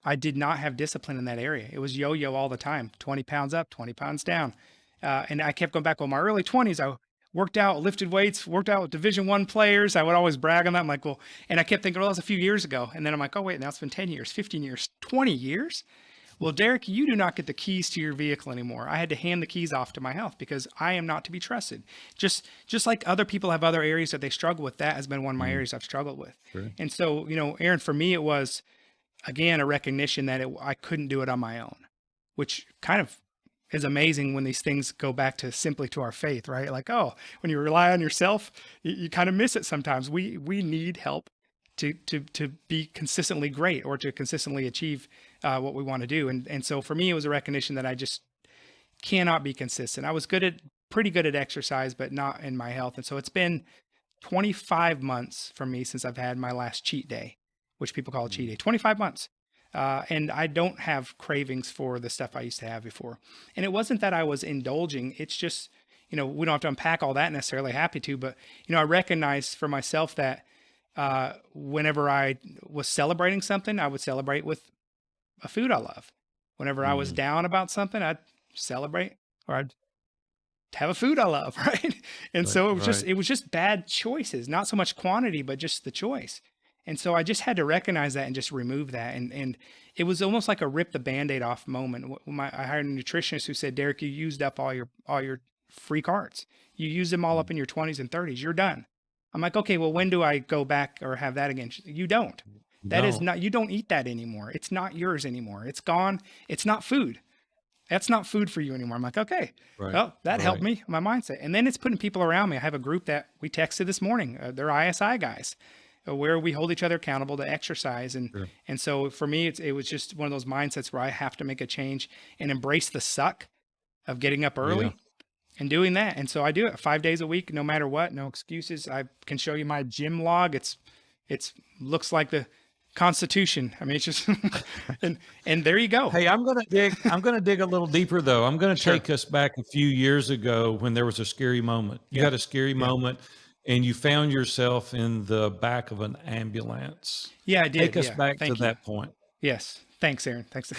I did not have discipline in that area. It was yo-yo all the time, 20 pounds up, 20 pounds down. And I kept going back. Well, my early 20s, I worked out, lifted weights, worked out with Division I players. I would always brag on that. I'm like, well, and I kept thinking, well, that was a few years ago. And then I'm like, oh, wait, now it's been 10 years, 15 years, 20 years. Well, Derek, you do not get the keys to your vehicle anymore. I had to hand the keys off to my health because I am not to be trusted. Just like other people have other areas that they struggle with, that has been one of my areas I've struggled with. Sure. And so, Aaron, for me, it was, again, a recognition that I couldn't do it on my own, which kind of is amazing when these things go back to simply to our faith, right? Like, oh, when you rely on yourself, you kind of miss it sometimes. We need help to be consistently great or to consistently achieve what we want to do. And so for me, it was a recognition that I just cannot be consistent. I was pretty good at exercise, but not in my health. And so it's been 25 months for me since I've had my last cheat day, which people call a cheat day, 25 months. And I don't have cravings for the stuff I used to have before. And it wasn't that I was indulging. It's just, we don't have to unpack all that necessarily. Happy to, but I recognized for myself that whenever I was celebrating something, I would celebrate with a food I love. Whenever I was down about something, I'd celebrate, or I'd have a food I love, right? And so it was just bad choices, not so much quantity, but just the choice. And so I just had to recognize that and just remove that. And it was almost like a rip the Band-Aid off moment. I hired a nutritionist who said, Derek, you used up all your free cards. You used them all up in your 20s and 30s. You're done. I'm like, okay, well, when do I go back or have that again? You don't. That is not, you don't eat that anymore. It's not yours anymore. It's gone. It's not food. That's not food for you anymore. I'm like, okay, well, that helped me, my mindset. And then it's putting people around me. I have a group that we texted this morning. They're ISI guys, where we hold each other accountable to exercise. And so for me, it was just one of those mindsets where I have to make a change and embrace the suck of getting up early and doing that. And so I do it 5 days a week, no matter what, no excuses. I can show you my gym log. It's looks like the Constitution. I mean, it's just, and there you go. Hey, I'm going to dig a little deeper though. I'm going to take us back a few years ago when there was a scary moment. You had a scary moment and you found yourself in the back of an ambulance. Yeah, I did. Take us back to that point. Yes. Thanks, Aaron. Thanks.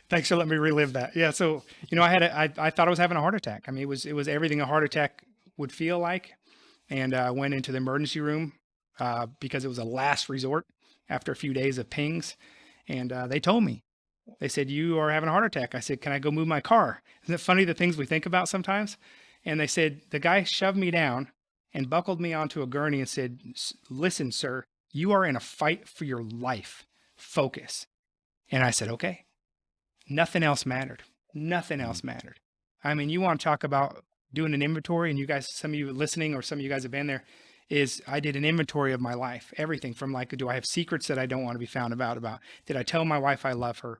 Thanks for letting me relive that. Yeah. So, I thought I was having a heart attack. I mean, it was everything a heart attack would feel like. And I went into the emergency room because it was a last resort after a few days of pings. And they told me, they said, you are having a heart attack. I said, can I go move my car? Isn't it funny the things we think about sometimes? And they said, the guy shoved me down and buckled me onto a gurney and said, listen, sir, you are in a fight for your life. Focus. And I said, okay. Nothing else mattered. Nothing else mattered. I mean, you want to talk about doing an inventory, and you guys, some of you listening or some of you guys have been there, is I did an inventory of my life. Everything from like, do I have secrets that I don't want to be found about? Did I tell my wife I love her?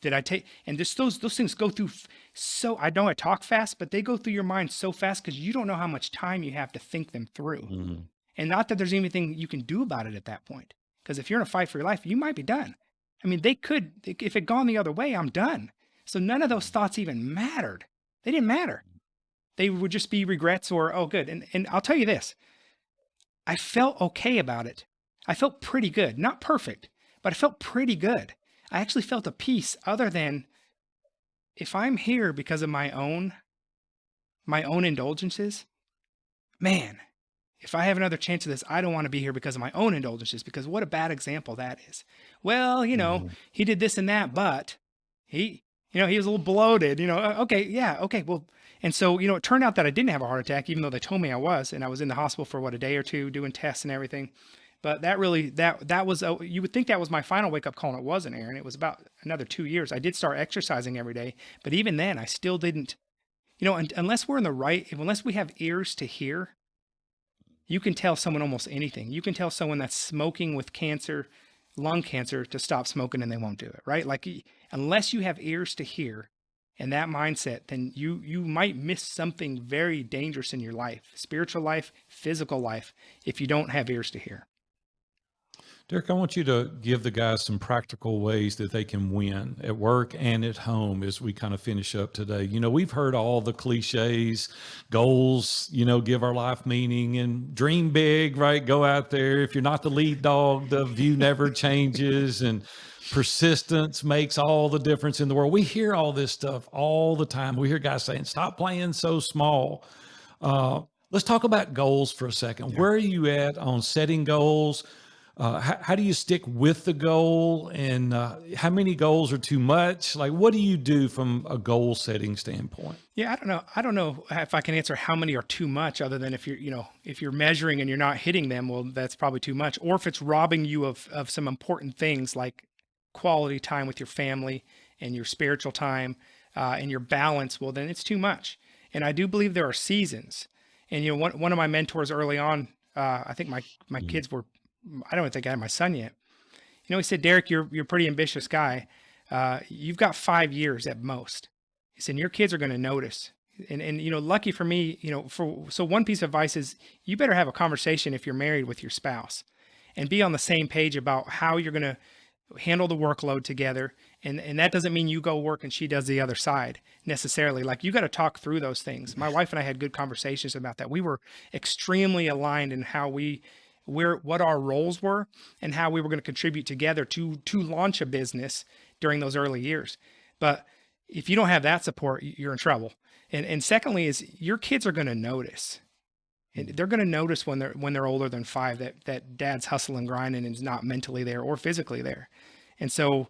Did I take, and just those things go through. So I know I talk fast, but they go through your mind so fast because you don't know how much time you have to think them through. And not that there's anything you can do about it at that point. Because if you're in a fight for your life, you might be done. I mean, they could, if it gone the other way, I'm done. So none of those thoughts even mattered. They didn't matter. They would just be regrets or, oh, good. And I'll tell you this, I felt okay about it. I felt pretty good, not perfect, but I felt pretty good. I actually felt a peace other than if I'm here because of my own indulgences, man, if I have another chance of this, I don't want to be here because of my own indulgences, because what a bad example that is. Well, he did this and that, but he was a little bloated, okay. Yeah. Okay. Well, and so, it turned out that I didn't have a heart attack, even though they told me I was, and I was in the hospital for a day or two doing tests and everything. But that really, that was, you would think that was my final wake up call, and it wasn't, Aaron. It was about another 2 years. I did start exercising every day, but even then I still didn't, unless we're in the right, unless we have ears to hear, you can tell someone almost anything. You can tell someone that's smoking with cancer, lung cancer, to stop smoking and they won't do it, right? Like, unless you have ears to hear and that mindset, then you might miss something very dangerous in your life, spiritual life, physical life, if you don't have ears to hear. Derek, I want you to give the guys some practical ways that they can win at work and at home as we kind of finish up today. We've heard all the cliches, goals, give our life meaning and dream big, right? Go out there. If you're not the lead dog, the view never changes, and persistence makes all the difference in the world. We hear all this stuff all the time. We hear guys saying, stop playing so small. Let's talk about goals for a second. Yeah. Where are you at on setting goals? How do you stick with the goal, and how many goals are too much? Like, what do you do from a goal setting standpoint? Yeah, I don't know if I can answer how many are too much, other than if you're measuring and you're not hitting them, well, that's probably too much. Or if it's robbing you of some important things like quality time with your family and your spiritual time and your balance, well, then it's too much. And I do believe there are seasons. And one of my mentors early on, I think my kids were, I don't think I had my son yet. He said, Derek, you're a pretty ambitious guy. You've got 5 years at most. He said, your kids are going to notice. And lucky for me, so one piece of advice is you better have a conversation if you're married with your spouse and be on the same page about how you're going to handle the workload together And that doesn't mean you go work and she does the other side necessarily. Like, you got to talk through those things. My wife and I had good conversations about that. We were extremely aligned in how what our roles were and how we were going to contribute together to launch a business during those early years. But if you don't have that support, you're in trouble. And secondly is your kids are going to notice. And they're going to notice when they're older than 5 that dad's hustling, grinding, and is not mentally there or physically there. And so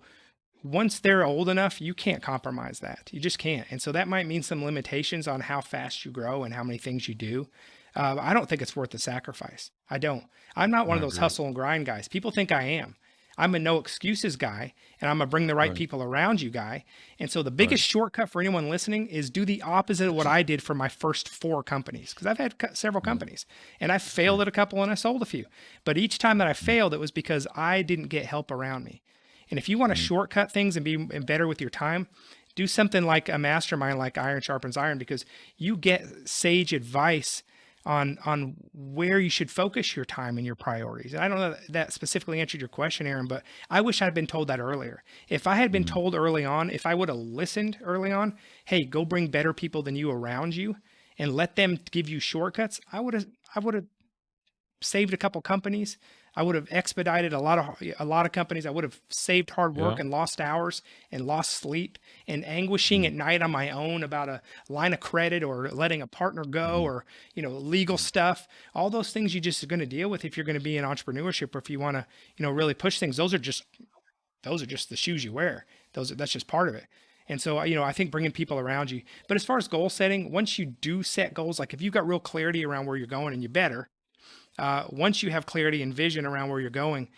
once they're old enough, you can't compromise that. You just can't. And so that might mean some limitations on how fast you grow and how many things you do. I don't think it's worth the sacrifice. I don't. I'm not one of those hustle and grind guys. People think I am. I'm a no excuses guy, and I'm a bring the right people around you guy. And so the biggest shortcut for anyone listening is do the opposite of what I did for my first 4 companies, because I've had several companies, and I failed at a couple and I sold a few. But each time that I failed, it was because I didn't get help around me. And if you want to shortcut things and be better with your time, do something like a mastermind like Iron Sharpens Iron, because you get sage advice on where you should focus your time and your priorities. And I don't know that specifically answered your question, Aaron, but I wish I'd been told that earlier. If I had been told early on, if I would have listened early on, hey, go bring better people than you around you and let them give you shortcuts, I would have saved a couple companies. I would have expedited a lot of companies. I would have saved hard work and lost hours and lost sleep and anguishing at night on my own about a line of credit or letting a partner go or, legal stuff. All those things you just are going to deal with if you're going to be in entrepreneurship, or if you want to, really push things. Those are just the shoes you wear. That's just part of it. And so, I think bringing people around you. But as far as goal setting, once you do set goals, like if you've got real clarity around where you're going, and you better, once you have clarity and vision around where you're going,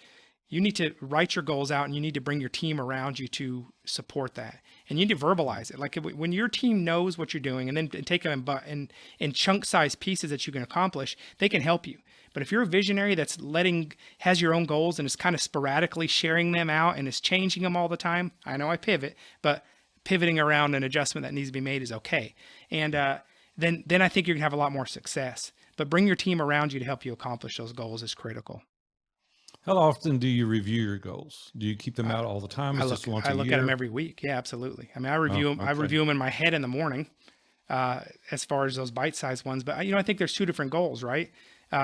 you need to write your goals out, and you need to bring your team around you to support that. And you need to verbalize it. Like when your team knows what you're doing, and then take them in chunk size pieces that you can accomplish, they can help you. But if you're a visionary that's has your own goals and is kind of sporadically sharing them out and is changing them all the time, I know I pivot, but pivoting around an adjustment that needs to be made is okay. And then I think you're gonna have a lot more success. But bring your team around you to help you accomplish those goals is critical. How often do you review your goals? Do you keep them out all the time? I look at them every week. Yeah, absolutely. I mean, I review them. I review them in my head in the morning, as far as those bite-sized ones. But I think there's 2 different goals, right?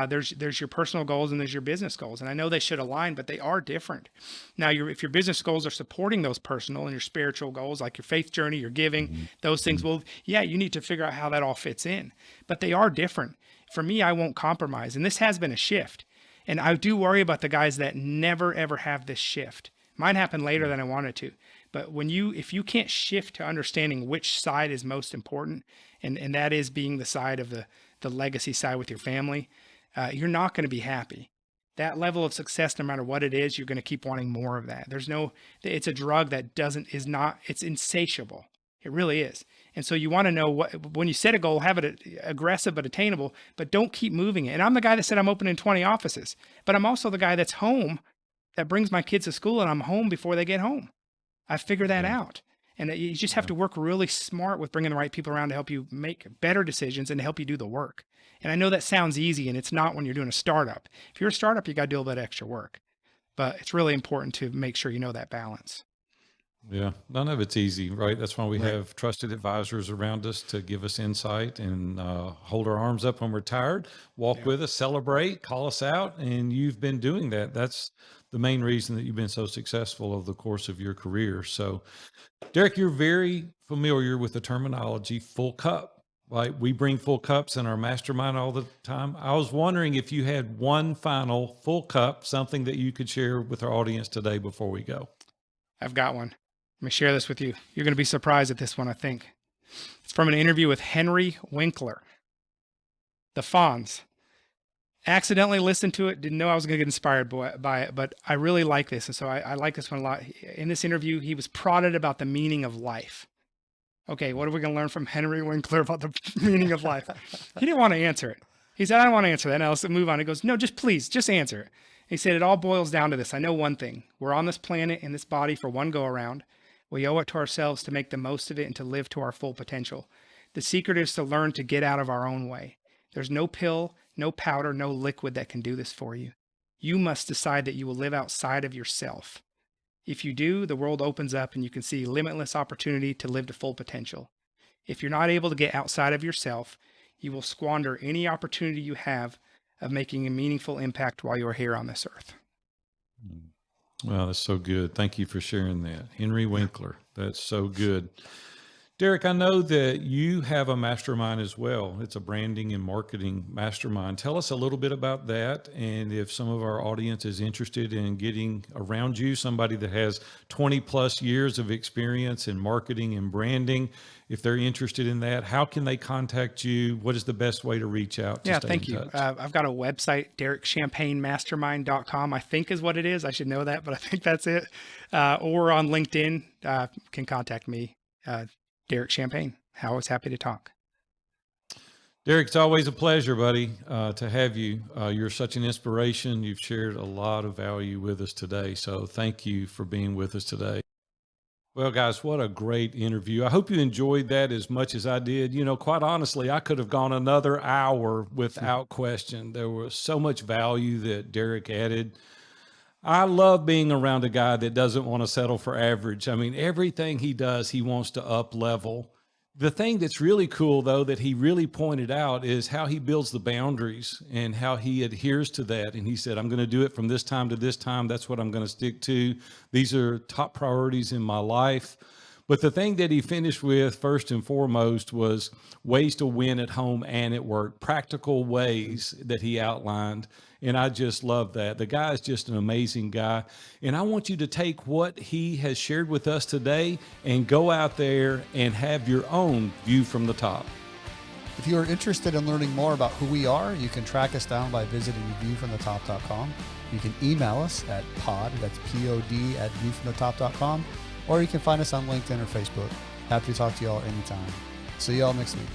There's your personal goals and there's your business goals, and I know they should align, but they are different. Now, if your business goals are supporting those personal and your spiritual goals, like your faith journey, your giving, those things, well, yeah, you need to figure out how that all fits in. But they are different. For me, I won't compromise, and this has been a shift. And I do worry about the guys that never ever have this shift. Mine happened later than I wanted to. But if you can't shift to understanding which side is most important, and that is being the side of the legacy side with your family, you're not going to be happy. That level of success, no matter what it is, you're going to keep wanting more of that. It's a drug that it's insatiable. It really is. And so you want to know when you set a goal, have it aggressive but attainable, but don't keep moving it. And I'm the guy that said I'm opening 20 offices, but I'm also the guy that's home, that brings my kids to school, and I'm home before they get home. I figure that out. And you just have to work really smart with bringing the right people around to help you make better decisions and to help you do the work. And I know that sounds easy, and it's not when you're doing a startup. If you're a startup, you got to do a little bit of extra work, but it's really important to make sure you know that balance. Yeah, none of it's easy, right? That's why we have trusted advisors around us to give us insight and hold our arms up when we're tired, walk with us, celebrate, call us out. And you've been doing that. That's the main reason that you've been so successful over the course of your career. So, Derek, you're very familiar with the terminology full cup, right? We bring full cups in our mastermind all the time. I was wondering if you had one final full cup, something that you could share with our audience today before we go. I've got one. Let me share this with you. You're going to be surprised at this one, I think. It's from an interview with Henry Winkler, the Fonz. Accidentally listened to it, didn't know I was going to get inspired by it, but I really like this. And so I like this one a lot. In this interview, he was prodded about the meaning of life. Okay, what are we going to learn from Henry Winkler about the meaning of life? He didn't want to answer it. He said, I don't want to answer that. Now let's move on. He goes, no, just answer it. He said, it all boils down to this. I know one thing. We're on this planet in this body for one go around. We owe it to ourselves to make the most of it and to live to our full potential. The secret is to learn to get out of our own way. There's no pill, no powder, no liquid that can do this for you. You must decide that you will live outside of yourself. If you do, the world opens up and you can see limitless opportunity to live to full potential. If you're not able to get outside of yourself, you will squander any opportunity you have of making a meaningful impact while you're here on this earth. Well, that's so good. Thank you for sharing that. Henry Winkler. That's so good. Derek, I know that you have a mastermind as well. It's a branding and marketing mastermind. Tell us a little bit about that. And if some of our audience is interested in getting around you, somebody that has 20 plus years of experience in marketing and branding, if they're interested in that, how can they contact you? What is the best way to reach out? To stay Thank in you. touch? I've got a website, DerekChampagneMastermind.com, I think is what it is. I should know that, but I think that's it. Or on LinkedIn, can contact me, Derek Champagne. Always happy to talk. Derek, it's always a pleasure, buddy, to have you. You're such an inspiration. You've shared a lot of value with us today. So thank you for being with us today. Well, guys, what a great interview. I hope you enjoyed that as much as I did. You know, quite honestly, I could have gone another hour without question. There was so much value that Derek added. I love being around a guy that doesn't want to settle for average. I mean, everything he does, he wants to up level. The thing that's really cool, though, that he really pointed out is how he builds the boundaries and how he adheres to that. And he said, I'm going to do it from this time to this time. That's what I'm going to stick to. These are top priorities in my life. But the thing that he finished with first and foremost was ways to win at home and at work, practical ways that he outlined. And I just love that. The guy is just an amazing guy. And I want you to take what he has shared with us today and go out there and have your own view from the top. If you are interested in learning more about who we are, you can track us down by visiting viewfromthetop.com. You can email us at that's POD at viewfromthetop.com, or you can find us on LinkedIn or Facebook. Happy to talk to y'all anytime. See y'all next week.